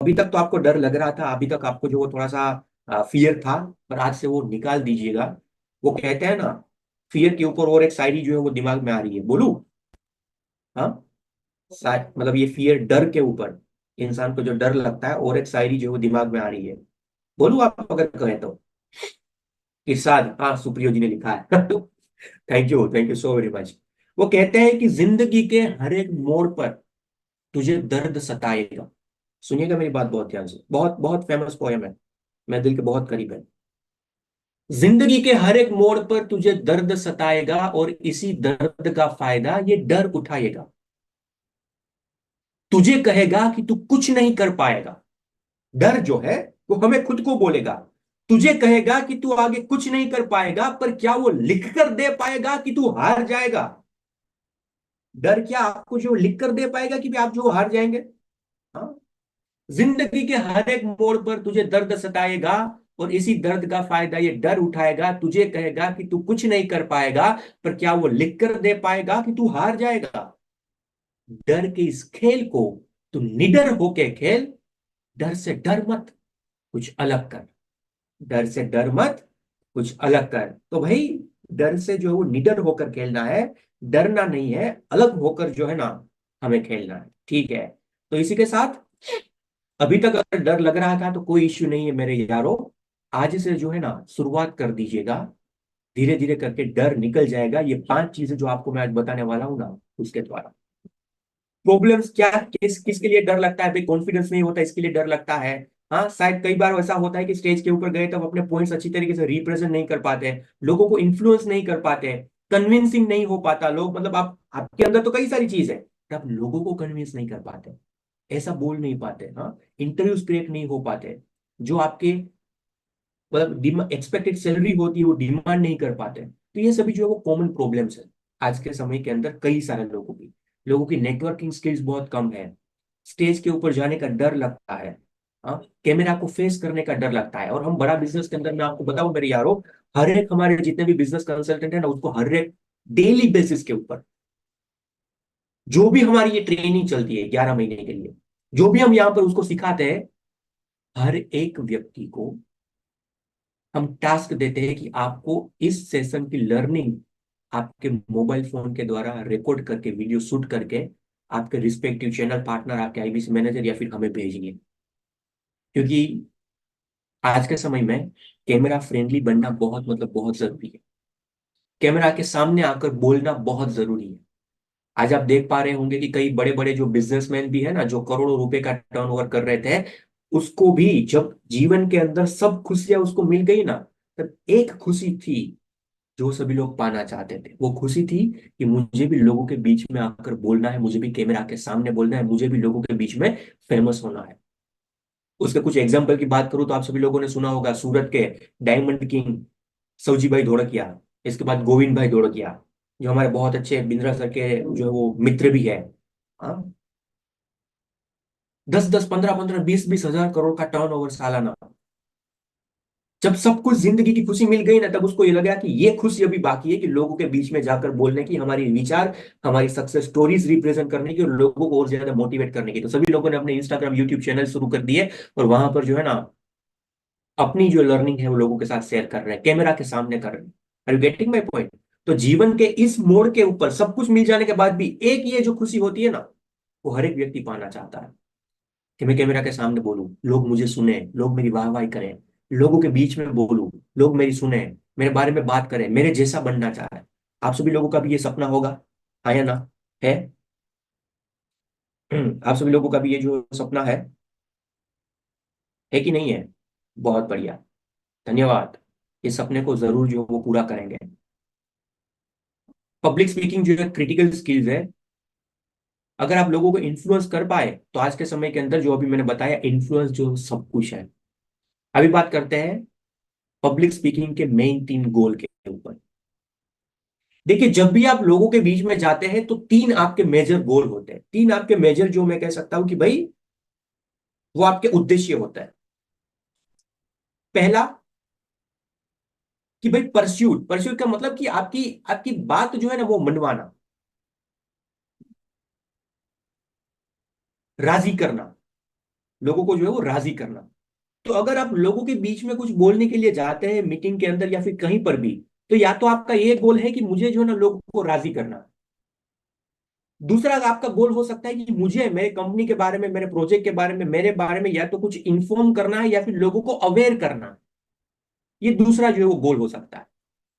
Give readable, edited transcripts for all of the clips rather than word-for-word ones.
अभी तक तो आपको डर लग रहा था, अभी तक आपको जो वो थोड़ा सा फियर था, पर आज से वो निकाल दीजिएगा। वो कहते हैं ना, फियर के ऊपर और एक शायरी जो है वो दिमाग में आ रही है, बोलूं? हाँ, मतलब ये फियर, डर के ऊपर, इंसान को जो डर लगता है, और एक शायरी जो है वो दिमाग में आ रही है। बोलूं आप अगर कहें तो? इरशाद, हाँ, सुप्रियो जी ने लिखा है। Thank you so very much. वो कहते हैं कि जिंदगी के हर एक मोड़ पर तुझे दर्द सताएगा। सुनिएगा मेरी बात बहुत ध्यान से, बहुत बहुत फेमस पोयम है, मैं दिल के बहुत करीब है। जिंदगी के हर एक मोड़ पर तुझे दर्द सताएगा, और इसी दर्द का फायदा ये डर उठाएगा। तुझे कहेगा कि तू कुछ नहीं कर पाएगा। डर जो है वो हमें खुद को बोलेगा। तुझे कहेगा कि तू आगे कुछ नहीं कर पाएगा, पर क्या वो लिख कर दे पाएगा कि तू हार जाएगा? डर क्या आपको जो लिख कर दे पाएगा कि भी आप जो हार जाएंगे? हाँ। जिंदगी के हर एक मोड़ पर तुझे दर्द सताएगा, और इसी दर्द का फायदा ये डर उठाएगा। तुझे कहेगा कि तू कुछ नहीं कर पाएगा, पर क्या वो लिख कर दे पाएगा कि तू हार जाएगा? डर के इस खेल को तू निडर होके खेल। डर से डर मत, कुछ अलग कर। डर से डर मत, कुछ अलग कर। तो भाई, डर से जो है वो निडर होकर खेलना है, डरना नहीं है, अलग होकर जो है ना हमें खेलना है, ठीक है? तो इसी के साथ, अभी तक अगर डर लग रहा था तो कोई इश्यू नहीं है मेरे यारों। आज से जो है ना शुरुआत कर दीजिएगा, धीरे धीरे करके डर निकल जाएगा। ये 5 चीजें जो आपको मैं आज बताने वाला हूं ना, उसके द्वारा। प्रॉब्लम्स क्या, किसके लिए डर लगता है भाई? कॉन्फिडेंस नहीं होता, इसके लिए डर लगता है। हाँ, शायद कई बार ऐसा होता है कि स्टेज के ऊपर गए तब अपने पॉइंट्स अच्छी तरीके से रिप्रेजेंट नहीं कर पाते हैं, लोगों को इन्फ्लुएंस नहीं कर पाते हैं, कन्विंसिंग नहीं हो पाता लोग, मतलब आप, आपके अंदर तो कई सारी चीज है, पर आप लोगों को कन्विंस नहीं कर पाते, ऐसा बोल नहीं पाते, हाँ, इंटरव्यूज क्रैक नहीं हो पाते, जो आपके मतलब एक्सपेक्टेड सैलरी होती है वो डिमांड नहीं कर पाते। तो ये सभी जो है वो कॉमन प्रॉब्लम्स है आज के समय के अंदर, कई सारे लोगों की नेटवर्किंग स्किल्स बहुत कम है, स्टेज के ऊपर जाने का डर लगता है, हाँ, कैमरा को फेस करने का डर लगता है। और हम बड़ा बिजनेस के अंदर, मैं आपको बताऊं मेरे यारों, हर एक हमारे जितने भी बिजनेस कंसल्टेंट है ना, उसको हर एक डेली बेसिस के ऊपर, जो भी हमारी ये ट्रेनिंग चलती है 11 महीने के लिए, जो भी हम यहाँ पर उसको सिखाते हैं, हर एक व्यक्ति को हम टास्क देते हैं कि आपको इस सेशन की लर्निंग आपके मोबाइल फोन के द्वारा रिकॉर्ड करके, वीडियो शूट करके, आपके रिस्पेक्टिव चैनल पार्टनर, आपके आईबीसी मैनेजर या फिर हमें भेजिए। क्योंकि आज के समय में कैमरा फ्रेंडली बनना बहुत, मतलब बहुत जरूरी है। कैमरा के सामने आकर बोलना बहुत जरूरी है। आज आप देख पा रहे होंगे कि कई बड़े बड़े जो बिजनेसमैन भी है ना, जो करोड़ों रुपए का टर्नओवर कर रहे थे, उसको भी जब जीवन के अंदर सब खुशियां उसको मिल गई ना, तब एक खुशी थी जो सभी लोग पाना चाहते थे। वो खुशी थी कि मुझे भी लोगों के बीच में आकर बोलना है, मुझे भी कैमरा के सामने बोलना है, मुझे भी लोगों के बीच में फेमस होना है। उसके कुछ एग्जाम्पल की बात करूं तो आप सभी लोगों ने सुना होगा, सूरत के डायमंड किंग सऊजी भाई धोड़किया, इसके बाद गोविंद भाई धोड़किया, जो हमारे बहुत अच्छे बिंद्रा सर के जो है वो मित्र भी है। हाँ, 10-10, 15-15, 20-20 हजार करोड़ का टर्नओवर सालाना। जब सब कुछ जिंदगी की खुशी मिल गई ना, तब उसको ये लगा कि ये खुशी अभी बाकी है कि लोगों के बीच में जाकर बोलने की, हमारी विचार, हमारी सक्सेस स्टोरीज रिप्रेजेंट करने की, और लोगों को और ज्यादा मोटिवेट करने की। तो सभी लोगों ने अपने इंस्टाग्राम, यूट्यूब चैनल शुरू कर दिए, और वहां पर जो है ना अपनी जो लर्निंग है वो लोगों के साथ शेयर कर रहे हैं, कैमरा के सामने कर रहे हैं। Are you getting my point? तो जीवन के इस मोड़ के ऊपर सब कुछ मिल जाने के बाद भी एक ये जो खुशी होती है ना, वो हर एक व्यक्ति पाना चाहता है, कि मैं कैमरा के सामने बोलूं, लोग मुझे सुने, लोग मेरी वाहवाही करें, लोगों के बीच में बोलूं, लोग मेरी सुने, मेरे बारे में बात करें, मेरे जैसा बनना चाहे। आप सभी लोगों का भी ये सपना होगा, हाँ या ना? है? आप सभी लोगों का भी ये जो सपना है कि नहीं है? बहुत बढ़िया, धन्यवाद। इस सपने को जरूर जो वो पूरा करेंगे। पब्लिक स्पीकिंग जो है क्रिटिकल स्किल्स है। अगर आप लोगों को इन्फ्लुएंस कर पाए तो आज के समय के अंदर जो अभी मैंने बताया, इन्फ्लुएंस जो सब कुछ है। अभी बात करते हैं पब्लिक स्पीकिंग के मेन 3 गोल के ऊपर। देखिए, जब भी आप लोगों के बीच में जाते हैं तो 3 आपके मेजर गोल होते हैं, 3 आपके मेजर, जो मैं कह सकता हूं कि भाई वो आपके उद्देश्य होता है। पहला, कि भाई परस्यूट, परस्यूट का मतलब कि आपकी आपकी बात जो है ना वो मनवाना, राजी करना, लोगों को जो है वो राजी करना। तो अगर आप लोगों के बीच में कुछ बोलने के लिए जाते हैं मीटिंग के अंदर या फिर कहीं पर भी, तो या तो आपका ये गोल है कि मुझे जो है ना लोगों को राजी करना। दूसरा आपका गोल हो सकता है कि मुझे मेरे कंपनी के बारे में, मेरे प्रोजेक्ट के बारे में, मेरे बारे में या तो कुछ इन्फॉर्म करना है या फिर लोगों को अवेयर करना है। ये दूसरा जो है वो गोल हो सकता है।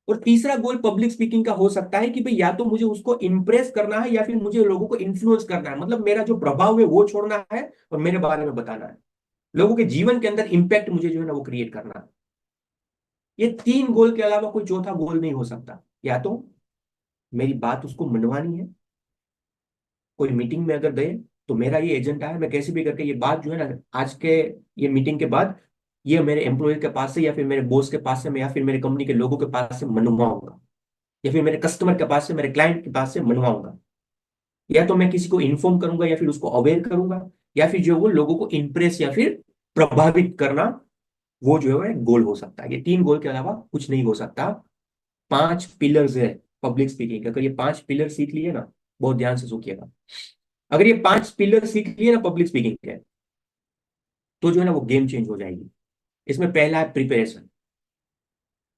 और तीसरा गोल पब्लिक स्पीकिंग का हो सकता है कि भाई या तो मुझे उसको इंप्रेस करना है या फिर मुझे लोगों को इन्फ्लुएंस करना है, मतलब मेरा जो प्रभाव है वो छोड़ना है और मेरे बारे में बताना है। लोगों के जीवन के अंदर इंपैक्ट मुझे जो है ना वो क्रिएट करना है। ये तीन गोल के अलावा कोई चौथा गोल नहीं हो सकता। या तो मेरी बात उसको मनवानी है, कोई मीटिंग में अगर गए तो मेरा ये एजेंडा है, मैं कैसे भी करके ये बात जो है ना आज के ये मीटिंग के बाद ये मेरे एम्प्लॉय के पास से या फिर मेरे बॉस के पास से मैं या फिर मेरी कंपनी के लोगों के पास से मनवाऊंगा, या फिर मेरे कस्टमर के पास से, मेरे क्लाइंट के पास से मनवाऊंगा। या तो मैं किसी को इन्फॉर्म करूंगा या फिर उसको अवेयर करूंगा, या फिर जो है वो लोगों को इंप्रेस या फिर प्रभावित करना, वो जो है गोल हो सकता है। ये तीन गोल के अलावा कुछ नहीं हो सकता। पांच पिलर्स है पब्लिक स्पीकिंग। अगर ये पांच पिलर सीख लिए ना, बहुत ध्यान से सुनिएगा, अगर ये पांच पिलर सीख लिए ना पब्लिक स्पीकिंग के, तो जो है ना वो गेम चेंज हो जाएगी। इसमें पहला है प्रिपरेशन।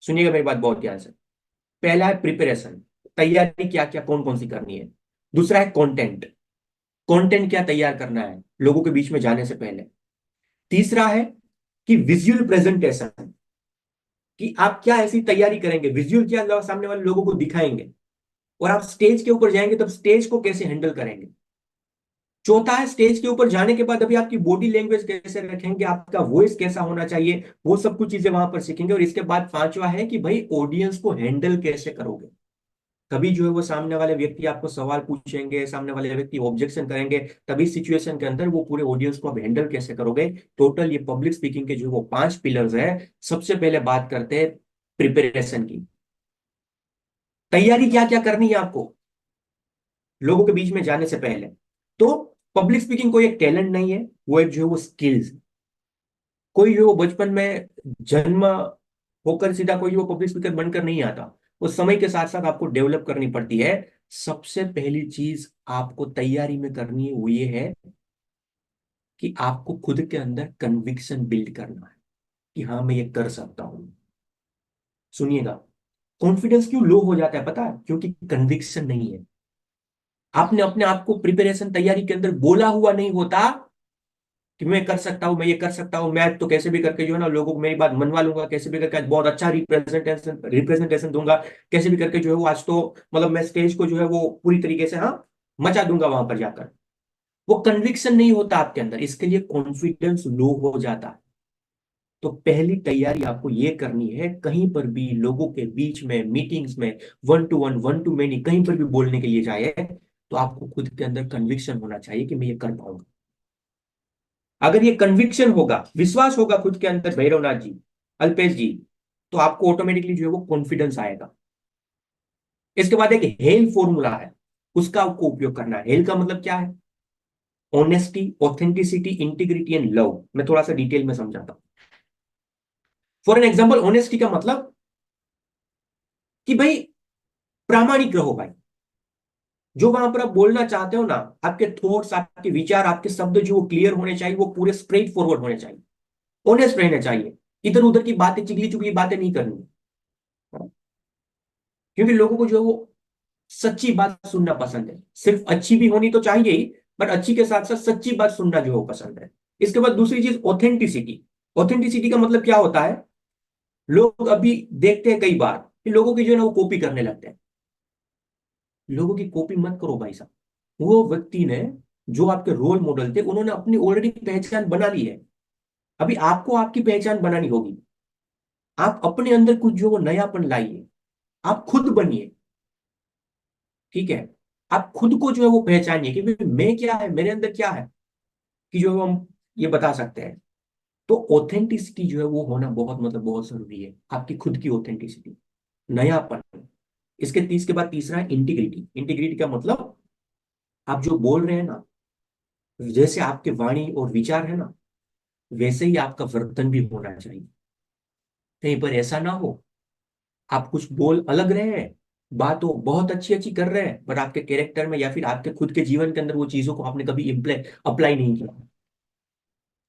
सुनिएगा मेरी बात बहुत ध्यान से। पहला है प्रिपरेशन, तैयारी क्या क्या कौन कौन सी करनी है। दूसरा है कंटेंट, कंटेंट क्या तैयार करना है लोगों के बीच में जाने से पहले। तीसरा है कि विजुअल प्रेजेंटेशन, कि आप क्या ऐसी तैयारी करेंगे, विजुअल क्या सामने वाले लोगों को दिखाएंगे, और आप स्टेज के ऊपर जाएंगे तब स्टेज को कैसे हैंडल करेंगे। चौथा है स्टेज के ऊपर जाने के बाद अभी आपकी बॉडी लैंग्वेज कैसे रखेंगे, आपका वॉइस कैसा होना चाहिए, वो सब कुछ चीजें वहां पर सीखेंगे। और इसके बाद पांचवा है कि भाई ऑडियंस को हैंडल कैसे करोगे। कभी जो है वो सामने वाले व्यक्ति आपको सवाल पूछेंगे, सामने वाले व्यक्ति ऑब्जेक्शन करेंगे, तभी सिचुएशन के अंदर वो पूरे ऑडियंस को आप हैंडल कैसे करोगे। टोटल ये पब्लिक स्पीकिंग के जो वो पांच पिलर्स है। सबसे पहले बात करते हैं प्रिपरेशन की। तैयारी क्या क्या करनी है आपको लोगों के बीच में जाने से पहले। तो पब्लिक स्पीकिंग कोई एक टैलेंट नहीं है, वो एक जो है वो स्किल्स। कोई जो है वो बचपन में जन्म होकर सीधा कोई वो पब्लिक स्पीकर बनकर नहीं आता, वो समय के साथ साथ आपको डेवलप करनी पड़ती है। सबसे पहली चीज आपको तैयारी में करनी है वो ये है कि आपको खुद के अंदर कन्विक्शन बिल्ड करना है कि हाँ मैं ये कर सकता हूं। सुनिएगा, कॉन्फिडेंस क्यों लो हो जाता है पता है? क्योंकि कन्विक्शन नहीं है। आपने अपने आप को प्रिपरेशन तैयारी के अंदर बोला हुआ नहीं होता कि मैं कर सकता हूँ, मैं ये कर सकता हूँ, मैं तो कैसे भी करके जो है ना लोगों को मेरी बात मनवा लूंगा, कैसे भी करके आज बहुत अच्छा रिप्रेजेंटेशन रिप्रेजेंटेशन दूंगा, कैसे भी करके जो है वो आज तो मतलब मैं स्टेज को जो है वो पूरी तरीके से हाँ मचा दूंगा वहां पर जाकर। वो कन्विक्शन नहीं होता आपके अंदर, इसके लिए कॉन्फिडेंस लो हो जाता है। तो पहली तैयारी आपको ये करनी है, कहीं पर भी लोगों के बीच में, मीटिंग्स में, वन टू मेनी, कहीं पर भी बोलने के लिए जाए तो आपको खुद के अंदर कन्विक्शन होना चाहिए कि मैं ये कर पाऊंगा। अगर ये कन्विक्शन होगा, विश्वास होगा खुद के अंदर भैरवनाथ जी, अल्पेश जी, तो आपको ऑटोमेटिकली जो है वो कॉन्फिडेंस आएगा। इसके बाद एक हेल फॉर्मूला है, उसका आपको उपयोग करना है। हेल का मतलब क्या है? Honesty, authenticity, integrity and love. मैं थोड़ा सा डिटेल में समझाता हूं। फॉर एन एग्जाम्पल, ऑनेस्टी का मतलब कि भाई प्रामाणिक रहो भाई। जो वहां पर आप बोलना चाहते हो ना, आपके थॉट्स, आपके विचार, आपके शब्द जो क्लियर होने चाहिए, वो पूरे स्ट्रेट फॉरवर्ड होने चाहिए, ऑनेस्ट रहना चाहिए। इधर उधर की बातें, चिगली चुगली बातें नहीं करनी। क्योंकि लोगों को जो है वो सच्ची बात सुनना पसंद है। सिर्फ अच्छी भी होनी तो चाहिए ही, बट अच्छी के साथ साथ सच्ची बात सुनना जो है वो पसंद है। इसके बाद दूसरी चीज ऑथेंटिसिटी। ऑथेंटिसिटी का मतलब क्या होता है? लोग अभी देखते हैं कई बार कि लोगों की जो है ना वो कॉपी करने लगते हैं। लोगों की कॉपी मत करो भाई साहब। वो व्यक्ति ने, जो आपके रोल मॉडल थे, उन्होंने अपनी ऑलरेडी पहचान बना ली है। अभी आपको आपकी पहचान बनानी होगी। आप अपने अंदर कुछ जो वो नयापन लाइए, आप खुद बनिए। ठीक है? आप खुद को जो है वो पहचानिए कि भाई मैं क्या है, मेरे अंदर क्या है, कि जो हम ये बता सकते हैं। तो ऑथेंटिसिटी जो है वो होना बहुत मतलब बहुत जरूरी है, आपकी खुद की ऑथेंटिसिटी, नयापन। इसके तीस के बाद तीसरा है इंटीग्रिटी। इंटीग्रिटी का मतलब आप जो बोल रहे हैं ना, जैसे आपके वाणी और विचार है ना, वैसे ही आपका वर्तन भी होना चाहिए। कहीं पर ऐसा ना हो आप कुछ बोल अलग रहे हैं, बात वो बहुत अच्छी अच्छी कर रहे हैं, पर आपके कैरेक्टर में या फिर आपके खुद के जीवन के अंदर वो चीजों को आपने कभी अप्लाई नहीं किया।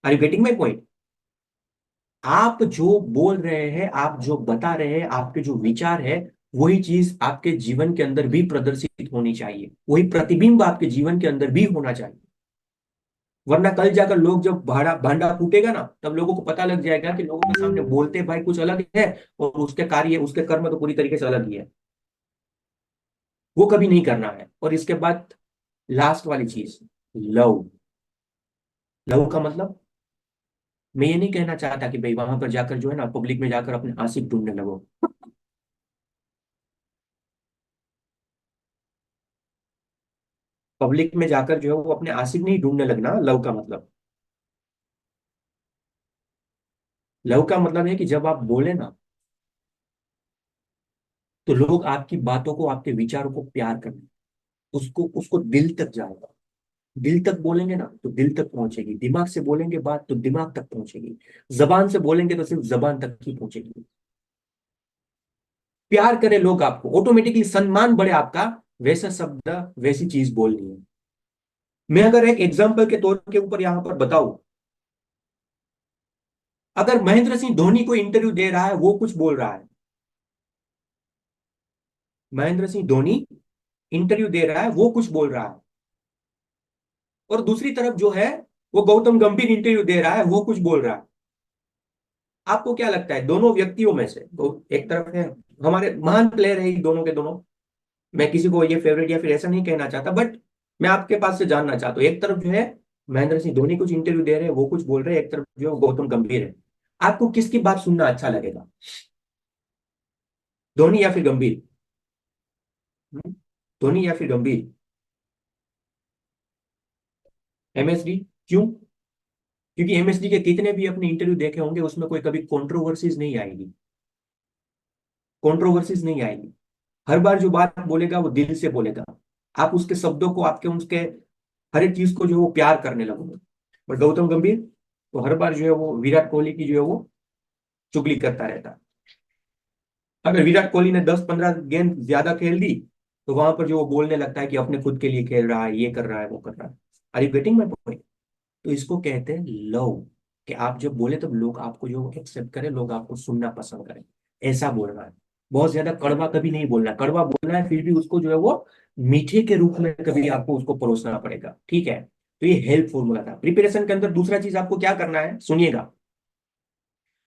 Are you getting my point? आप जो बोल रहे हैं, आप जो बता रहे हैं, आपके जो विचार है, वही चीज आपके जीवन के अंदर भी प्रदर्शित होनी चाहिए, वही प्रतिबिंब आपके जीवन के अंदर भी होना चाहिए। वरना कल जाकर लोग जब भाड़ा भांडा फूटेगा ना, तब लोगों को पता लग जाएगा कि लोगों के सामने बोलते भाई कुछ अलग है, और उसके कार्य उसके कर्म तो पूरी तरीके से अलग ही है। वो कभी नहीं करना है। और इसके बाद लास्ट वाली चीज, लव। लव का मतलब, मैं ये नहीं कहना चाहता कि भाई वहां पर जाकर जो है ना, पब्लिक में जाकर अपने आशिक ढूंढने लगो। पब्लिक में जाकर जो है वो अपने आशिक नहीं ढूंढने लगना लव का मतलब। लव का मतलब है कि जब आप बोले ना, तो लोग आपकी बातों को, आपके विचारों को प्यार करें, उसको उसको दिल तक जाएगा। दिल तक बोलेंगे ना तो दिल तक पहुंचेगी, दिमाग से बोलेंगे बात तो दिमाग तक पहुंचेगी, जबान से बोलेंगे तो सिर्फ जबान तक ही पहुंचेगी। प्यार करें लोग आपको, ऑटोमेटिकली सम्मान बढ़े आपका, वैसा शब्द, वैसी चीज बोलनी है। मैं अगर एक एग्जाम्पल के तौर के ऊपर यहां पर बताऊं, अगर महेंद्र सिंह धोनी को इंटरव्यू दे रहा है, वो कुछ बोल रहा है, महेंद्र सिंह धोनी इंटरव्यू दे रहा है, वो कुछ बोल रहा है, और दूसरी तरफ जो है वो गौतम गंभीर इंटरव्यू दे रहा है, वो कुछ बोल रहा है। आपको क्या लगता है दोनों व्यक्तियों में से, तो एक तरफ है, हमारे महान प्लेयर है ये दोनों के दोनों, मैं किसी को ये फेवरेट या फिर ऐसा नहीं कहना चाहता, बट मैं आपके पास से जानना चाहता हूँ, एक तरफ जो है महेंद्र सिंह धोनी कुछ इंटरव्यू दे रहे हैं, वो कुछ बोल रहे हैं, एक तरफ जो है वो गौतम गंभीर है। आपको किसकी बात सुनना अच्छा लगेगा, धोनी या फिर गंभीर? हम्म? धोनी या फिर गंभीर? एमएसडी। क्यों? क्योंकि एमएसडी के कितने भी अपने इंटरव्यू देखे होंगे, उसमें कोई कभी कंट्रोवर्सीज नहीं आएगी, कंट्रोवर्सीज नहीं आएगी। हर बार जो बात बोलेगा वो दिल से बोलेगा, आप उसके शब्दों को, आपके उसके हर एक चीज को जो है वो प्यार करने लगोगे। बट गौतम गंभीर तो हर बार जो है वो विराट कोहली की जो है वो चुगली करता रहता है। अगर विराट कोहली ने 10-15 गेंद ज्यादा खेल दी, तो वहां पर जो वो बोलने लगता है कि अपने खुद के लिए खेल रहा है, ये कर रहा है, वो कर रहा है। Are you getting my point? तो इसको कहते हैं लव, कि आप जब बोले तब लोग आपको जो एक्सेप्ट करें, लोग आपको सुनना पसंद करें, ऐसा बोलना है। बहुत ज्यादा कड़वा कभी नहीं बोलना, कड़वा बोलना है फिर भी उसको जो है वो मीठे के रूप में कभी आपको उसको परोसना पड़ेगा, ठीक है? तो ये हेल्प फॉर्मूला था प्रिपरेशन के अंदर। दूसरा चीज आपको क्या करना है, सुनिएगा।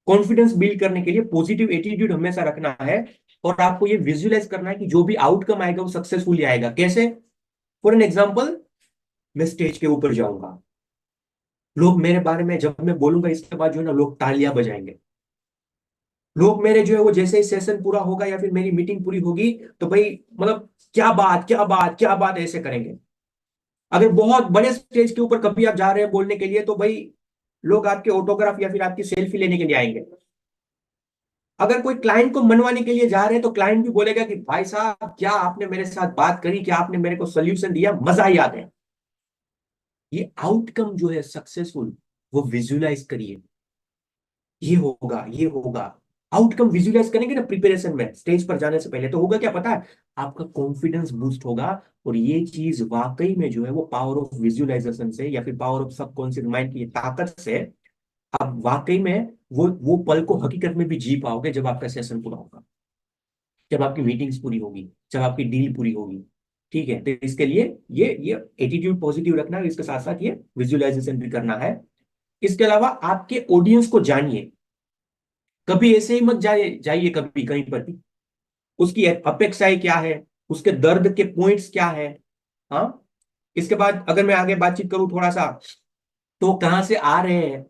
कॉन्फिडेंस बिल्ड करने के लिए पॉजिटिव एटीट्यूड हमेशा रखना है, और आपको ये विजुअलाइज करना है कि जो भी आउटकम आएगा वो सक्सेसफुल आएगा। कैसे? फॉर एन एग्जाम्पल, मैं स्टेज के ऊपर जाऊंगा, लोग मेरे बारे में जब मैं बोलूंगा इसके बाद जो है ना लोग तालियां बजाएंगे, लोग मेरे जो है वो जैसे ही सेशन पूरा होगा या फिर मेरी मीटिंग पूरी होगी, तो भाई मतलब क्या बात, क्या बात, क्या बात, ऐसे करेंगे। अगर बहुत बड़े स्टेज के ऊपर कभी आप जा रहे हैं बोलने के लिए, तो भाई लोग आपके ऑटोग्राफ या फिर आपकी सेल्फी लेने के लिए आएंगे। अगर कोई क्लाइंट को मनवाने के लिए जा रहे हैं, तो क्लाइंट भी बोलेगा कि भाई साहब क्या आपने मेरे साथ बात करी, क्या आपने मेरे को सोल्यूशन दिया, मजा ही आ गया। ये आउटकम जो है सक्सेसफुल, वो विजुअलाइज करिए, ये होगा, ये होगा। आउटकम विजुअलाइज करेंगे ना प्रिपरेशन में, स्टेज पर जाने से पहले, तो होगा क्या पता है? आपका कॉन्फिडेंस बूस्ट होगा। और ये चीज वाकई में जो है वो पावर ऑफ विजुअलाइजेशन से या फिर पावर ऑफ सबकॉन्शियस माइंड की ताकत से आप वाकई में वो पल को हकीकत में भी जी पाओगे, जब आपका सेशन पूरा होगा, जब आपकी मीटिंग्स पूरी होगी, जब आपकी डील पूरी होगी। ठीक है? तो इसके लिए ये एटीट्यूड पॉजिटिव रखना है, इसके साथ साथ ये विजुअलाइजेशन भी करना है। इसके अलावा आपके ऑडियंस को जानिए। कभी ऐसे ही मत जाइए कभी कहीं पर भी, उसकी अपेक्षाएं क्या है, उसके दर्द के पॉइंट्स क्या है। हाँ। इसके बाद अगर मैं आगे बातचीत करूं थोड़ा सा, तो कहां से आ रहे हैं,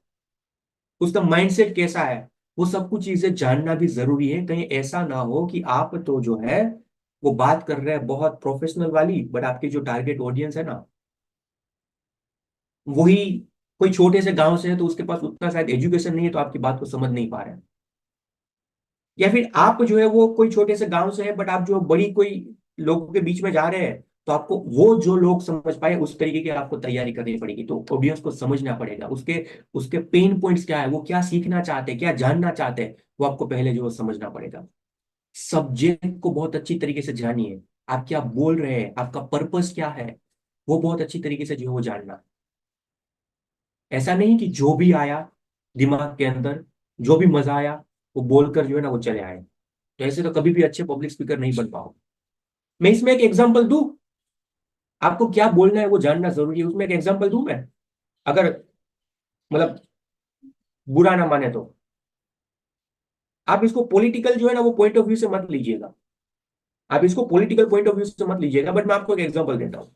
उसका माइंडसेट कैसा है, वो सब कुछ चीजें जानना भी जरूरी है। कहीं ऐसा ना हो कि आप तो जो है वो बात कर रहे हैं बहुत प्रोफेशनल वाली, बट आपकी जो टारगेट ऑडियंस है ना, वही कोई छोटे से गांव से है, तो उसके पास उतना शायद एजुकेशन नहीं है, तो आपकी बात को समझ नहीं पा रहे हैं। या फिर आप जो है वो कोई छोटे से गांव से है, बट आप जो बड़ी कोई लोगों के बीच में जा रहे हैं, तो आपको वो जो लोग समझ पाए उस तरीके की आपको तैयारी करनी पड़ेगी। तो ऑडियंस को समझना पड़ेगा, उसके उसके पेन पॉइंट्स क्या है, वो क्या सीखना चाहते हैं, क्या जानना चाहते हैं, वो आपको पहले जो है समझना पड़ेगा। सब्जेक्ट को बहुत अच्छी तरीके से जानिए, आप क्या बोल रहे हैं, आपका पर्पस क्या है, वो बहुत अच्छी तरीके से जो है वो जानना। ऐसा नहीं कि जो भी आया दिमाग के अंदर, जो भी मजा आया वो बोलकर जो है ना वो चले आए। तो ऐसे तो कभी भी अच्छे पब्लिक स्पीकर नहीं बन पाओ। मैं इसमें एक एग्जांपल दूं, आपको क्या बोलना है वो जानना जरूरी है, उसमें एक एग्जांपल दूं मैं, अगर मतलब बुरा ना माने तो। आप इसको पॉलिटिकल जो है ना वो पॉइंट ऑफ व्यू से मत लीजिएगा, आप इसको पॉलिटिकल पॉइंट ऑफ व्यू से मत लीजिएगा, बट मैं आपको एक एग्जांपल देता हूं।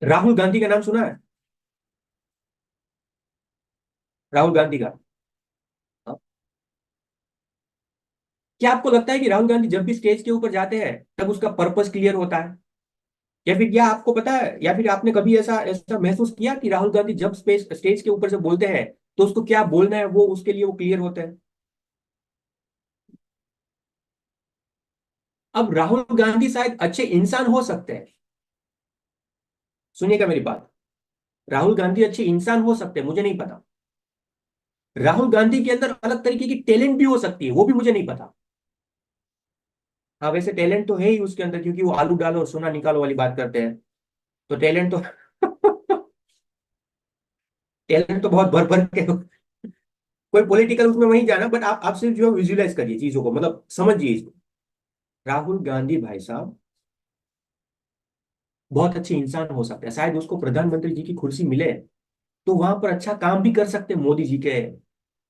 राहुल गांधी का नाम सुना है? राहुल गांधी का। हाँ? क्या आपको लगता है कि राहुल गांधी जब भी स्टेज के ऊपर जाते हैं तब उसका पर्पस क्लियर होता है? या फिर क्या आपको पता है, या फिर आपने कभी ऐसा ऐसा महसूस किया कि राहुल गांधी जब स्टेज के ऊपर से बोलते हैं तो उसको क्या बोलना है वो उसके लिए वो क्लियर होता है? अब राहुल गांधी शायद अच्छे इंसान हो सकते हैं, सुनिएगा मेरी बात, राहुल गांधी अच्छे इंसान हो सकते हैं, मुझे नहीं पता। राहुल गांधी के अंदर अलग तरीके की टैलेंट भी हो सकती है, वो भी मुझे नहीं पता। हाँ वैसे टैलेंट तो है ही उसके अंदर, क्योंकि वो आलू डालो और सोना निकालो वाली बात करते हैं, तो टैलेंट तो टैलेंट तो बहुत भर भर के, कोई पॉलिटिकल उसमें वहीं जाना, बट आप सिर्फ जो विजुलाइज करिए चीजों को, मतलब समझिए इसको। राहुल गांधी भाई साहब बहुत अच्छे इंसान हो सकते हैं, शायद उसको प्रधानमंत्री जी की कुर्सी मिले तो वहां पर अच्छा काम भी कर सकते हैं मोदी जी के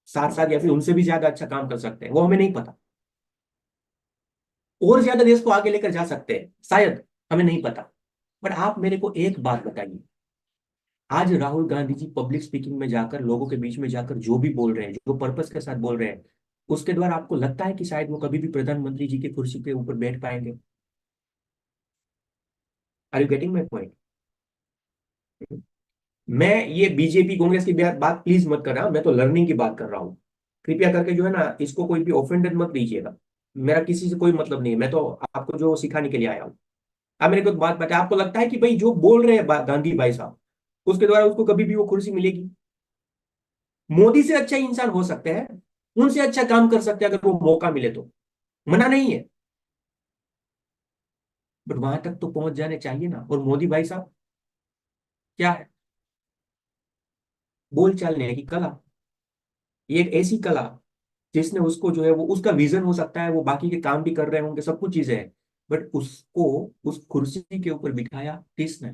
साथ साथ, या फिर उनसे भी ज्यादा अच्छा काम कर सकते हैं, वो हमें नहीं पता। और ज्यादा देश को आगे लेकर जा सकते हैं शायद, हमें नहीं पता। बट आप मेरे को एक बात बताइए, आज राहुल गांधी जी पब्लिक स्पीकिंग में जाकर, लोगों के बीच में जाकर जो भी बोल रहे हैं, जो पर्पस के साथ बोल रहे हैं, उसके द्वारा आपको लगता है कि शायद वो कभी भी प्रधानमंत्री जी की कुर्सी के ऊपर बैठ पाएंगे? Are you getting my point? मैं ये बीजेपी कांग्रेस की बात प्लीज मत कर रहा, मैं तो लर्निंग की बात कर रहा हूँ। कृपया करके जो है ना इसको कोई भी ऑफेंडेड मत लीजिएगा, मेरा किसी से कोई मतलब नहीं है, मैं तो आपको जो सिखाने के लिए आया हूँ। आप मेरे को एक बात बताए, आपको लगता है कि भाई जो बोल रहे हैं गांधी भाई साहब, उसके द्वारा उसको कभी भी वो कुर्सी मिलेगी? मोदी से अच्छा इंसान हो सकते हैं, उनसे अच्छा काम कर सकते हैं अगर वो मौका मिले तो, मना नहीं है, बट वहां तक तो पहुंच जाने चाहिए ना। और मोदी भाई साहब क्या है, बोल चालने की कला, ये एक ऐसी कला जिसने उसको जो है वो उसका विजन हो सकता है, वो बाकी के काम भी कर रहे होंगे, सब कुछ चीजें हैं, बट उसको उस कुर्सी के ऊपर बिठाया किसने?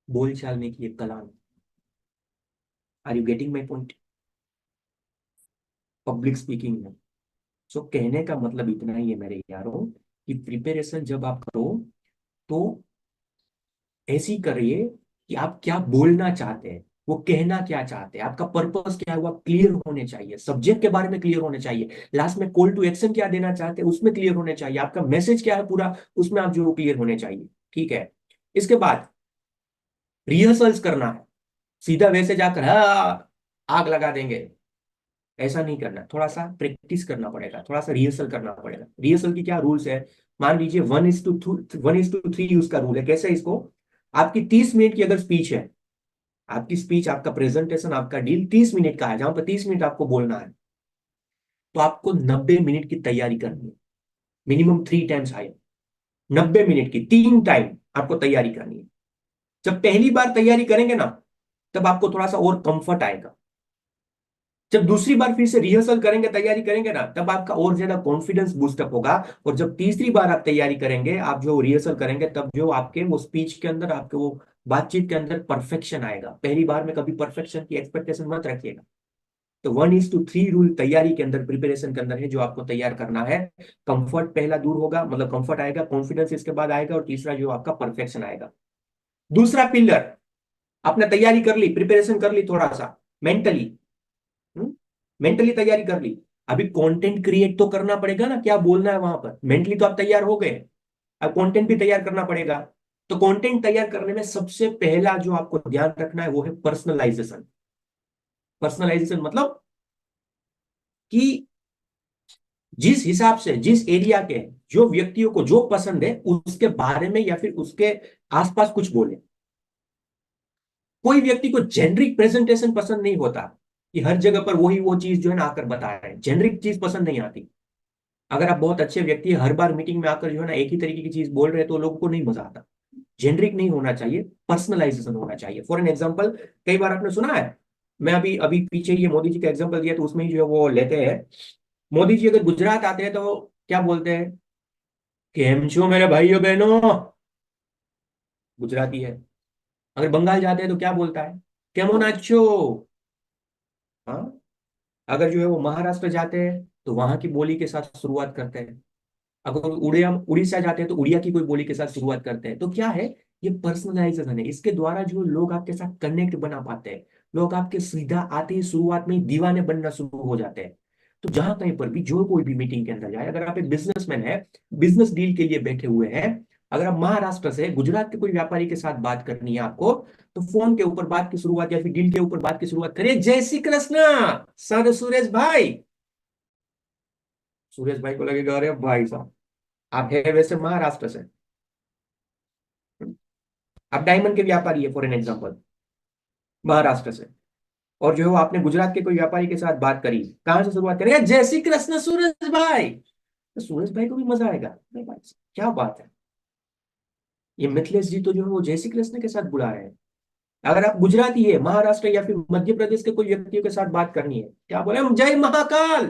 बोल चालने की एक कला ने। Are you getting my point? Public speaking में। सो कहने का मतलब इतना ही है मेरे यारों, कि प्रिपरेशन जब आप करो तो ऐसी करिए कि आप क्या बोलना चाहते हैं, वो कहना क्या चाहते हैं, आपका पर्पस क्या है वो आप क्लियर होने चाहिए, सब्जेक्ट के बारे में क्लियर होने चाहिए, लास्ट में कॉल टू एक्शन क्या देना चाहते हैं उसमें क्लियर होने चाहिए, आपका मैसेज क्या है पूरा उसमें आप जो क्लियर होने चाहिए। ठीक है? इसके बाद रिहर्सल्स करना है, सीधा वैसे जाकर हाँ आग लगा देंगे, ऐसा नहीं करना, थोड़ा सा प्रैक्टिस करना पड़ेगा, थोड़ा सा रिहर्सल करना पड़ेगा। रिहर्सल की क्या रूल्स है? मान लीजिए 1:3 यूज का रूल है। कैसे इसको? आपकी 30 मिनट की अगर स्पीच है, आपकी स्पीच, आपका प्रेजेंटेशन, आपका डील 30 मिनट का है, जहां पर 30 मिनट आपको बोलना है, तो आपको 90 मिनट की तैयारी करनी है, मिनिमम 3 टाइम्स हायर। 90 मिनट की 3 टाइम आपको तैयारी करनी है। जब पहली बार तैयारी करेंगे ना, तब आपको थोड़ा सा और कंफर्ट आएगा। जब दूसरी बार फिर से रिहर्सल करेंगे, तैयारी करेंगे ना, तब आपका और ज्यादा कॉन्फिडेंस बूस्टअप होगा। और जब तीसरी बार आप तैयारी करेंगे, आप जो रिहर्सल करेंगे, तब जो आपके वो स्पीच के अंदर, आपके वो बातचीत के अंदर परफेक्शन आएगा। पहली बार में कभी परफेक्शन की एक्सपेक्टेशन मत रखिएगा। तो 1:3 रूल तैयारी के अंदर, प्रिपरेशन के अंदर है, जो आपको तैयार करना है। कंफर्ट पहला दूर होगा, मतलब कंफर्ट आएगा, कॉन्फिडेंस इसके बाद आएगा, और तीसरा जो आपका परफेक्शन आएगा। दूसरा पिलर, आपने तैयारी कर ली, प्रिपरेशन कर ली, थोड़ा सा मेंटली, मेंटली तैयारी कर ली, अभी कंटेंट क्रिएट तो करना पड़ेगा ना, क्या बोलना है वहां पर। मेंटली तो आप तैयार हो गए, अब कंटेंट भी तैयार करना पड़ेगा। तो कंटेंट तैयार करने में सबसे पहला जो आपको ध्यान रखना है वो है पर्सनलाइजेशन। पर्सनलाइजेशन मतलब कि जिस हिसाब से, जिस एरिया के, जो व्यक्तियों को जो पसंद है उसके बारे में या फिर उसके आसपास कुछ बोले। कोई व्यक्ति को जेनरिक प्रेजेंटेशन पसंद नहीं होता, कि हर जगह पर वही वो चीज जो है ना आकर बता रहे हैं, जेनरिक चीज पसंद नहीं आती। अगर आप बहुत अच्छे व्यक्ति हर बार मीटिंग में आकर जो है ना एक ही तरीके की चीज बोल रहे हैं तो लोगों को नहीं मजा आता। जेनरिक नहीं होना चाहिए, पर्सनलाइजेशन होना चाहिए। फॉर एन एग्जाम्पल, कई बार आपने सुना है, मैं अभी अभी पीछे ये मोदी जी का एग्जाम्पल दिया तो उसमें ही जो है वो लेते हैं। मोदी जी अगर गुजरात आते हैं तो क्या बोलते हैं? केम छो मेरे भाइयों बहनों, गुजराती है। अगर बंगाल जाते हैं तो क्या बोलता है? केमो नाचो। हाँ। अगर जो है वो महाराष्ट्र जाते हैं तो वहां की बोली के साथ शुरुआत करते हैं। अगर उड़िया उड़ीसा जाते हैं तो उड़िया की कोई बोली के साथ शुरुआत करते हैं। तो क्या है, ये पर्सनलाइजेशन है। इसके द्वारा जो लोग आपके साथ कनेक्ट बना पाते हैं, लोग आपके सीधा आते ही शुरुआत में ही दीवाने बनना शुरू हो जाते हैं। तो जहां कहीं पर भी जो कोई भी मीटिंग के अंदर जाए, अगर आप एक बिजनेसमैन है, बिजनेस डील के लिए बैठे हुए हैं, अगर आप महाराष्ट्र से गुजरात के कोई व्यापारी के साथ बात करनी है आपको, तो फोन के ऊपर बात की शुरुआत या फिर डील के ऊपर बात की शुरुआत करिए, जय श्री कृष्ण सर सुरेश भाई। सुरेश भाई को लगेगा अरे भाई साहब, आप है वैसे महाराष्ट्र से, आप डायमंड के व्यापारी है फॉर एन एग्जाम्पल, महाराष्ट्र से, और जो है वो आपने गुजरात के कोई व्यापारी के साथ बात करी, कहां से शुरुआत करेगा? जय श्री कृष्ण सूरज भाई। तो सूरज भाई को भी मजा आएगा, अरे भाई क्या बात है, ये मिथिलेश जी तो जो है वो जय श्री कृष्ण के साथ बुला रहे हैं। अगर आप गुजराती है, महाराष्ट्र या फिर मध्य प्रदेश के कोई व्यक्तियों के साथ बात करनी है, क्या बोले? हम जय महाकाल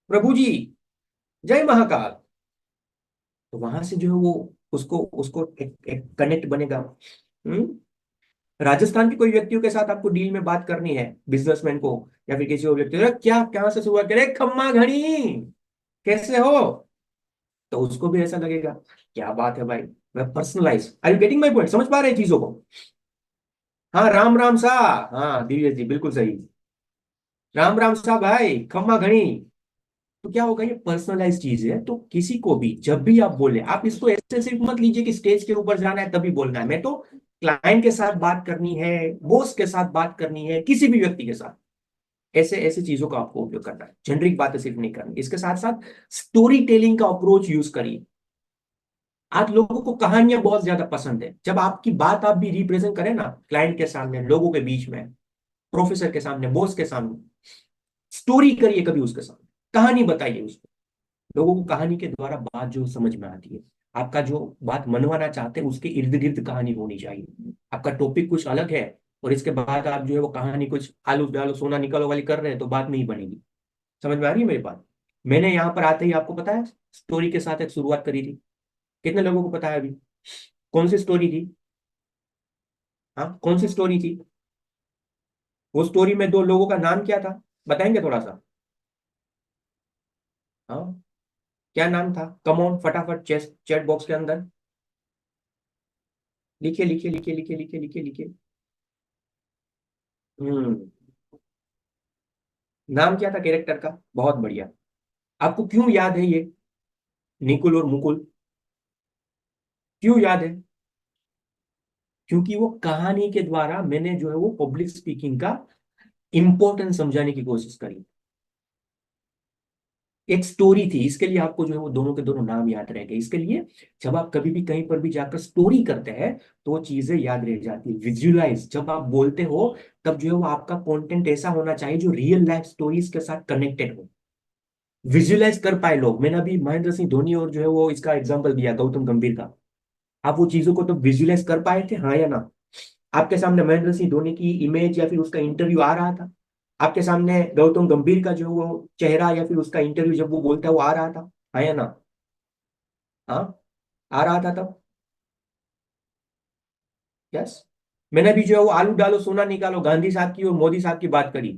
प्रभु जी, जय महाकाल। तो वहां से जो है वो उसको उसको एक कनेक्ट बनेगा। हम्म। राजस्थान के कोई व्यक्तियों के साथ आपको डील में बात करनी है, बिजनेसमैन को या फिर किसी और व्यक्ति को, क्या कहां से शुरुआत करें? खम्मा घड़ी, कैसे हो? तो उसको भी ऐसा लगेगा, क्या बात है भाई, मैं personalize. Are you getting my point? समझ पा रहे हैं चीजों को? हाँ, राम राम सा। हाँ दिव्य जी, बिल्कुल सही। राम राम सा भाई, खम्मा घड़ी। तो क्या होगा, ये पर्सनलाइज चीज है। तो किसी को भी जब भी आप बोले, आप इसको ऐसे सिर्फ मत लीजिए कि स्टेज के ऊपर जाना है तभी बोलना है। मैं तो क्लाइंट के साथ बात करनी है, बॉस के साथ बात करनी है, किसी भी व्यक्ति के साथ, ऐसे ऐसे चीजों का आपको उपयोग करना है। जेनरिक बातें सिर्फ नहीं करनी। इसके साथ साथ स्टोरी टेलिंग का अप्रोच यूज करिए। आज लोगों को कहानियां बहुत ज्यादा पसंद है। जब आपकी बात आप भी रिप्रेजेंट करें ना, क्लाइंट के सामने, लोगों के बीच में, प्रोफेसर के सामने, बॉस के सामने, स्टोरी करिए कभी उसके सामने, कहानी बताइए उसको। लोगों को कहानी के द्वारा बात जो समझ में आती है, आपका जो बात मनवाना चाहते हैं उसके इर्द गिर्द कहानी होनी चाहिए। आपका टॉपिक कुछ अलग है और इसके बाद आप जो है वो कहानी कुछ आलू डालो सोना निकालो वाली कर रहे हैं, तो बात नहीं बनेगी। समझ में आ रही है मेरी बात? मैंने यहाँ पर आते ही आपको पता है स्टोरी के साथ एक शुरुआत करी थी। कितने लोगों को पता है अभी? कौन सी स्टोरी थी? हाँ, कौन सी स्टोरी थी? वो स्टोरी में दो लोगों का नाम क्या था? बताएंगे थोड़ा सा? हाँ, क्या नाम था? कम ऑन, फटाफट चेस चैट बॉक्स के अंदर लिखिए लिखिए लिखिए लिखिए लिखिए लिखिए लिखिए। हम्म। नाम क्या था कैरेक्टर का? बहुत बढ़िया। आपको क्यों याद है ये निकुल और मुकुल? क्यों याद है? क्योंकि वो कहानी के द्वारा मैंने जो है वो पब्लिक स्पीकिंग का इंपॉर्टेंस समझाने की कोशिश करी। एक स्टोरी थी, इसके लिए आपको जो है वो दोनों के दोनों नाम याद रह गए। इसके लिए जब आप कभी भी कहीं पर भी जाकर स्टोरी करते हैं तो वो चीजें याद रह जाती है। विजुअलाइज जब आप बोलते हो, तब जो है वो आपका कंटेंट ऐसा होना चाहिए जो रियल लाइफ स्टोरीज के साथ कनेक्टेड हो, विजुअलाइज कर पाए लोग। मैंने अभी महेंद्र सिंह धोनी और जो है वो इसका एग्जांपल दिया, गौतम गंभीर का। आप वो चीजों को तो विजुअलाइज कर पाए थे, हाँ या ना? आपके सामने महेंद्र सिंह धोनी की इमेज या फिर उसका इंटरव्यू आ रहा था? आपके सामने गौतम गंभीर का जो वो चेहरा या फिर उसका इंटरव्यू जब वो बोलता है वो आ रहा था, हाँ या ना? हाँ, आ रहा था तब। यस। मैंने भी जो है वो आलू डालो सोना निकालो गांधी साहब की और मोदी साहब की बात करी,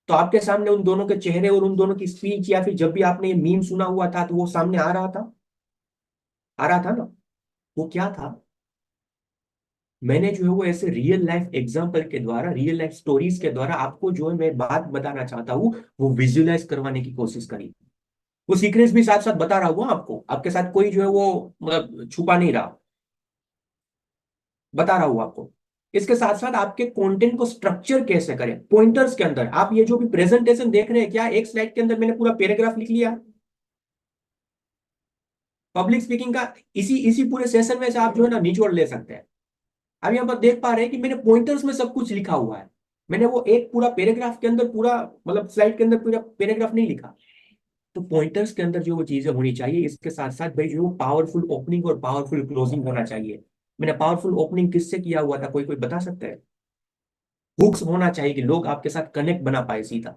तो आपके सामने उन दोनों के चेहरे और उन दोनों की स्पीच या फिर जब भी आपने ये मीम सुना हुआ था तो वो सामने आ रहा था, आ रहा था ना? वो क्या था? मैंने जो है वो ऐसे रियल लाइफ एग्जांपल के द्वारा, रियल लाइफ स्टोरीज के द्वारा आपको जो है मैं बात बताना चाहता हूँ वो विजुअलाइज करवाने की कोशिश करी। वो सीक्रेट्स भी साथ साथ बता रहा हूँ आपको, आपके साथ कोई जो है वो मतलब छुपा नहीं रहा, बता रहा हूँ आपको। इसके साथ साथ आपके कंटेंट को स्ट्रक्चर कैसे करें पॉइंटर्स के अंदर। आप ये जो भी प्रेजेंटेशन देख रहे हैं, क्या एक स्लाइड के अंदर मैंने पूरा पैराग्राफ लिख लिया पब्लिक स्पीकिंग का? इसी इसी पूरे सेशन में से आप जो है ना निचोड़ ले सकते हैं। अब यहाँ पर देख पा रहे हैं कि मैंने पॉइंटर्स में सब कुछ लिखा हुआ है। मैंने वो एक पूरा पैराग्राफ के अंदर पूरा मतलब स्लाइड के अंदर पूरा पैराग्राफ नहीं लिखा। तो पॉइंटर्स के अंदर जो वो चीजें होनी चाहिए, इसके साथ साथ भाई जो पावरफुल ओपनिंग और पावरफुल क्लोजिंग होना चाहिए। मैंने पावरफुल ओपनिंग किससे किया हुआ था, कोई कोई बता सकता है? हुक्स होना चाहिए कि लोग आपके साथ कनेक्ट बना पाए सीधा।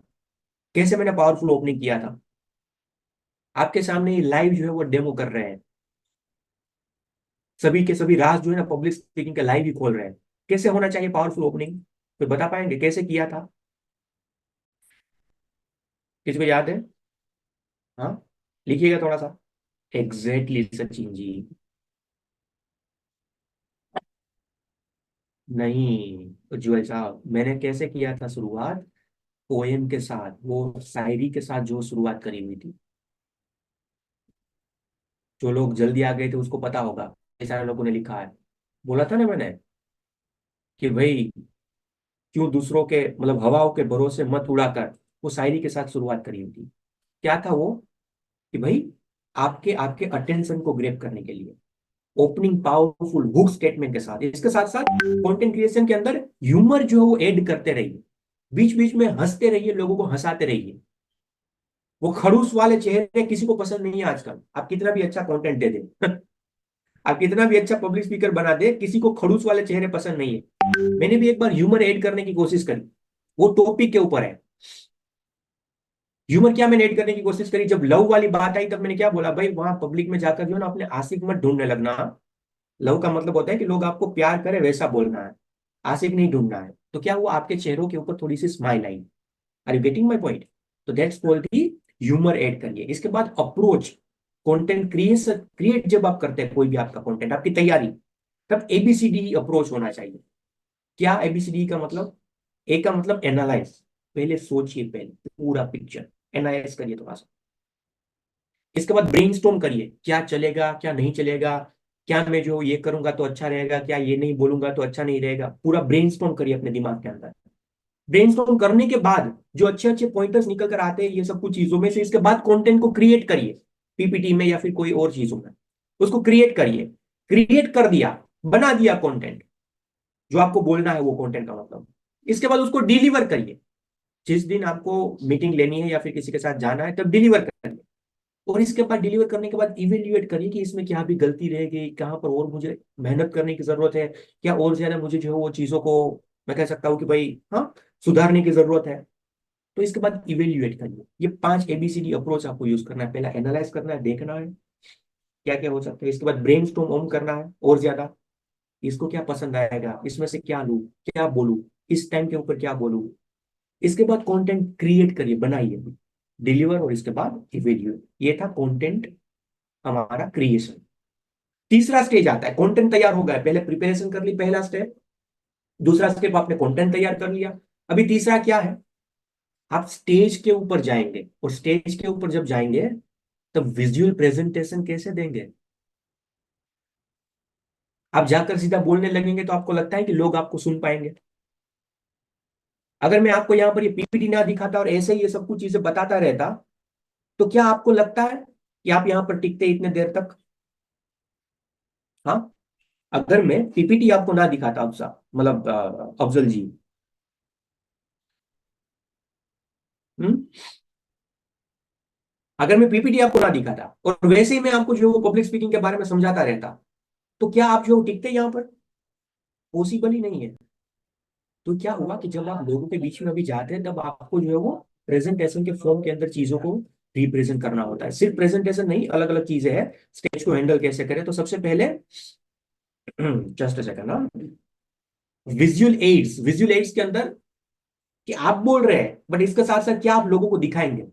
कैसे मैंने पावरफुल ओपनिंग किया था? आपके सामने ये लाइव जो है वो डेमो कर रहे हैं, सभी के सभी राज जो है ना पब्लिक स्पीकिंग का लाइव ही खोल रहे हैं। कैसे होना चाहिए पावरफुल ओपनिंग? कोई बता पाएंगे कैसे किया था? किसी को याद है? हाँ, लिखिएगा थोड़ा सा। एग्जैक्टली सचिन जी। नहीं उज्जवल साहब, मैंने कैसे किया था शुरुआत? पोएम के साथ, वो शायरी के साथ जो शुरुआत करी हुई थी। जो लोग जल्दी आ गए थे उसको पता होगा, कई सारे लोगों ने लिखा है। बोला था ना मैंने कि भाई क्यों दूसरों के मतलब हवाओं के भरोसे मत उड़ाकर, वो शायरी के साथ शुरुआत करी हुई थी। क्या था वो? कि भाई आपके आपके अटेंशन को ग्रैब करने के लिए ओपनिंग पावरफुल हुक स्टेटमेंट के साथ, इसके साथ साथ कंटेंट क्रिएशन के अंदर ह्यूमर जो है वो ऐड करते रहिए। बीच बीच में हंसते रहिए, लोगों को हंसाते रहिए। वो खड़ूस वाले चेहरे किसी को पसंद नहीं है आजकल, आप कितना भी अच्छा कंटेंट दे दे आप कितना भी अच्छा पब्लिक स्पीकर बना दे, किसी को खड़ूस वाले चेहरे पसंद नहीं है। मैंने भी एक बार ह्यूमर ऐड करने की कोशिश करी, वो टॉपिक के ऊपर है। ह्यूमर क्या मैंने ऐड करने की कोशिश करी, जब लव वाली बात आई तब मैंने क्या बोला, भाई वहां पब्लिक में जाकर जो है ना अपने आशिक मत ढूंढने लगना। लव का मतलब होता है कि लोग आपको प्यार करे वैसा बोलना है, आशिक नहीं ढूंढना है। तो क्या हुआ, आपके चेहरों के ऊपर थोड़ी सी स्माइल आई। Are you getting my point? तो that's called the humour add करिए। इसके बाद अप्रोच, कंटेंट क्रिएशन क्रिएट जब आप करते हैं कोई भी आपका कंटेंट, आपकी तैयारी, तब एबीसीडी अप्रोच होना चाहिए। क्या एबीसीडी का मतलब? ए का मतलब एनालाइज, पहले सोचिए, पहले पूरा पिक्चर एनालाइज करिए थोड़ा सा। इसके बाद ब्रेनस्टॉर्म करिए, क्या चलेगा क्या नहीं चलेगा, क्या मैं जो ये करूंगा तो अच्छा रहेगा, क्या ये नहीं बोलूंगा तो अच्छा नहीं रहेगा। पूरा ब्रेनस्टॉर्म करिए अपने दिमाग के अंदर। ब्रेनस्टॉर्म करने के बाद जो अच्छे अच्छे पॉइंटर्स निकल कर आते हैं ये सब कुछ चीजों में से, इसके बाद कंटेंट को क्रिएट करिए, पीपीटी में या फिर कोई और चीजों में। उसको क्रिएट करिए। क्रिएट कर दिया, बना दिया कंटेंट, जो आपको बोलना है वो कंटेंट का मतलब। इसके बाद उसको डिलीवर करिए। जिस दिन आपको मीटिंग लेनी है या फिर किसी के साथ जाना है तब डिलीवर करिए। और इसके बाद डिलीवर करने के बाद इवेल्युएट करिए कि इसमें क्या भी गलती रह गई, कहाँ पर और मुझे मेहनत करने की जरूरत है, क्या और ज्यादा मुझे जो है वो चीजों को मैं कह सकता हूँ कि भाई हाँ सुधारने की जरूरत है। तो इसके बाद इवेल्युएट करिए। ये 5 एबीसीडी अप्रोच आपको यूज करना है। पहला एनालाइज करना है, देखना है क्या क्या हो सकता है। इसके बाद ब्रेन स्टॉर्म ऑन करना है और ज्यादा, इसको क्या पसंद आएगा, इसमें से क्या लूं, क्या बोलूं, इस टाइम के ऊपर क्या बोलूं। इसके बाद कंटेंट क्रिएट करिए, बनाइए, डिलीवर, और इसके बाद इवेल्युएट। ये था कंटेंट हमारा क्रिएशन। तीसरा स्टेज आता है, कंटेंट तैयार हो गया, पहले प्रिपरेशन कर ली, पहला स्टेप। दूसरा स्टेप आपने कंटेंट तैयार कर लिया। अभी तीसरा क्या है? आप स्टेज के ऊपर जाएंगे, और स्टेज के ऊपर जब जाएंगे तब विजुअल प्रेजेंटेशन कैसे देंगे? आप जाकर सीधा बोलने लगेंगे तो आपको लगता है कि लोग आपको सुन पाएंगे? अगर मैं आपको यहाँ पर ये पीपीटी ना दिखाता और ऐसे ही ये सब कुछ चीजें बताता रहता, तो क्या आपको लगता है कि आप यहाँ पर टिकते इतने देर तक? हाँ, अगर मैं पीपीटी आपको ना दिखाता, मतलब अफजल जी। हम्म अगर मैं पीपीटी आपको ना दिखाता और वैसे ही मैं आपको जो है वो पब्लिक स्पीकिंग के बारे में समझाता रहता, तो क्या आप जो है वो टिकते यहाँ पर? पॉसिबल ही नहीं है। तो क्या हुआ कि जब आप लोगों के बीच में अभी जाते हैं तब आपको जो है वो प्रेजेंटेशन के फॉर्म के अंदर चीजों को रिप्रेजेंट करना होता है। सिर्फ प्रेजेंटेशन नहीं, अलग अलग चीजें हैं। स्टेज को हैंडल कैसे करें, तो सबसे पहले जस्ट अ सेकंड ना, विजुअल एड्स। विजुअल एड्स के अंदर कि आप बोल रहे हैं बट इसके साथ साथ क्या आप लोगों को दिखाएंगे।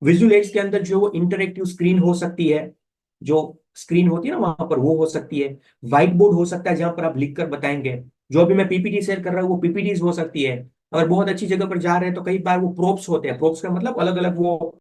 विजुअल एड्स के अंदर जो वो इंटरेक्टिव स्क्रीन हो सकती है, जो स्क्रीन होती है ना वहां पर, वो हो सकती है। व्हाइट बोर्ड हो सकता है जहां पर आप लिखकर बताएंगे। जो अभी मैं पीपीटी शेयर कर रहा हूँ वो पीपीटीज हो सकती है। अगर बहुत अच्छी जगह पर जा रहे हैं तो कई बार वो प्रोप्स होते हैं। प्रोप्स का मतलब अलग अलग वो